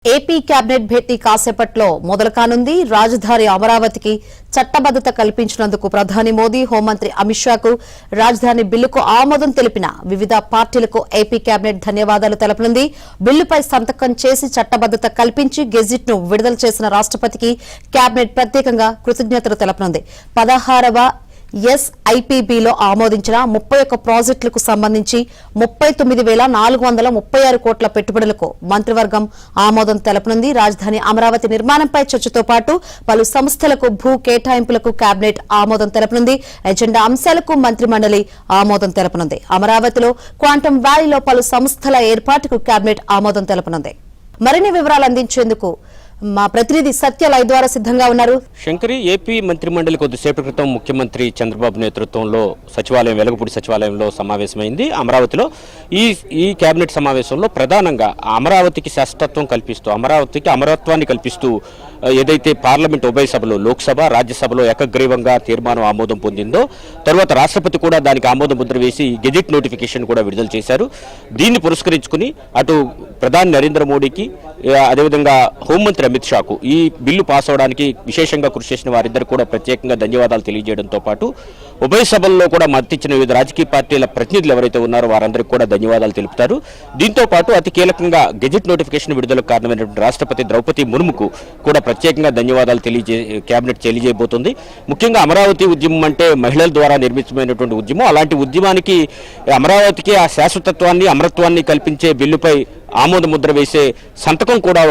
AP cabinet భేటీ కాసేపట్లో మొదలు కానుంది. రాజధాని అమరావతికి చట్టబద్దత కల్పించినందుకు ప్రధాని మోదీ, హోంమంత్రి అమిత్ షాకు రాజధాని బిల్లుకు ఆమోదం తెలిపిన వివిధ పార్టీలకు ఏపీ కేబినెట్ ధన్యవాదాలు తెలపనుంది. బిల్లుపై సంతకం చేసి చట్టబద్దత కల్పించి గెజిట్ ను విడుదల చేసిన రాష్ట్రపతికి కేబినెట్ ప్రత్యేకంగా కృతజ్ఞతలు తెలపనుంది. 16వ ఎస్ఐపిబిలో ఆమోదించిన 31 ప్రాజెక్టులకు సంబంధించి 39,436 కోట్ల పెట్టుబడులకు మంత్రివర్గం ఆమోదం తెలపనుంది. రాజధాని అమరావతి నిర్మాణంపై చర్చతో పాటు పలు సంస్థలకు భూ కేటాయింపులకు కేబినెట్ ఆమోదం తెలపనుంది. ఎజెండా అంశాలకు మంత్రిమండలి ఆమోదం తెలపనుంది. అమరావతిలో క్వాంటమ్ వ్యాలీలో పలు సంస్థల ఏర్పాటుకు కేబినెట్ ఆమోదం తెలపనుంది. మరిన్ని వివరాలు అందించేందుకు మా ప్రతినిధి సత్య లైవ్ ద్వారా సిద్ధంగా ఉన్నారు. శంకరి, ఏపీ మంత్రిమండలి కొద్దిసేపటి క్రితం ముఖ్యమంత్రి చంద్రబాబు నేతృత్వంలో సచివాలయం వెలగపూడి సచివాలయంలో సమావేశమైంది. అమరావతిలో ఈ కేబినెట్ సమావేశంలో ప్రధానంగా అమరావతికి శాశ్వతత్వం కల్పిస్తూ, అమరావతికి అమరత్వాన్ని కల్పిస్తూ ఏదైతే పార్లమెంట్ ఉభయ సభలో, లోక్సభ, రాజ్యసభలో ఏకగ్రీవంగా తీర్మానం ఆమోదం పొందిందో తర్వాత రాష్ట్రపతి కూడా దానికి ఆమోద ముద్ర వేసి గెజిట్ నోటిఫికేషన్ కూడా విడుదల చేశారు. దీన్ని పురస్కరించుకుని అటు ప్రధాని నరేంద్ర మోడీకి, అదేవిధంగా హోంమంత్రి అమిత్ షాకు ఈ బిల్లు పాస్ అవడానికి విశేషంగా కృషి చేసిన వారిద్దరు కూడా ప్రత్యేకంగా ధన్యవాదాలు తెలియజేయడంతో పాటు ఉభయ సభల్లో కూడా మద్దతిచ్చిన వివిధ రాజకీయ పార్టీల ప్రతినిధులు ఎవరైతే ఉన్నారో వారందరికీ కూడా ధన్యవాదాలు తెలుపుతారు. దీంతో పాటు అతి కీలకంగా గెజిట్ నోటిఫికేషన్ విడుదలకు కారణమైనటువంటి రాష్ట్రపతి ద్రౌపది ముర్ముకు కూడా ప్రత్యేకంగా ధన్యవాదాలు కేబినెట్ తెలియజేయబోతుంది. ముఖ్యంగా అమరావతి ఉద్యమం అంటే మహిళల ద్వారా నిర్మితమైనటువంటి ఉద్యమం. అలాంటి ఉద్యమానికి అమరావతికి ఆ శాశ్వతత్వాన్ని, అమరత్వాన్ని కల్పించే బిల్లుపై ఆమోద ముద్ర వేసే సంతకం కూడా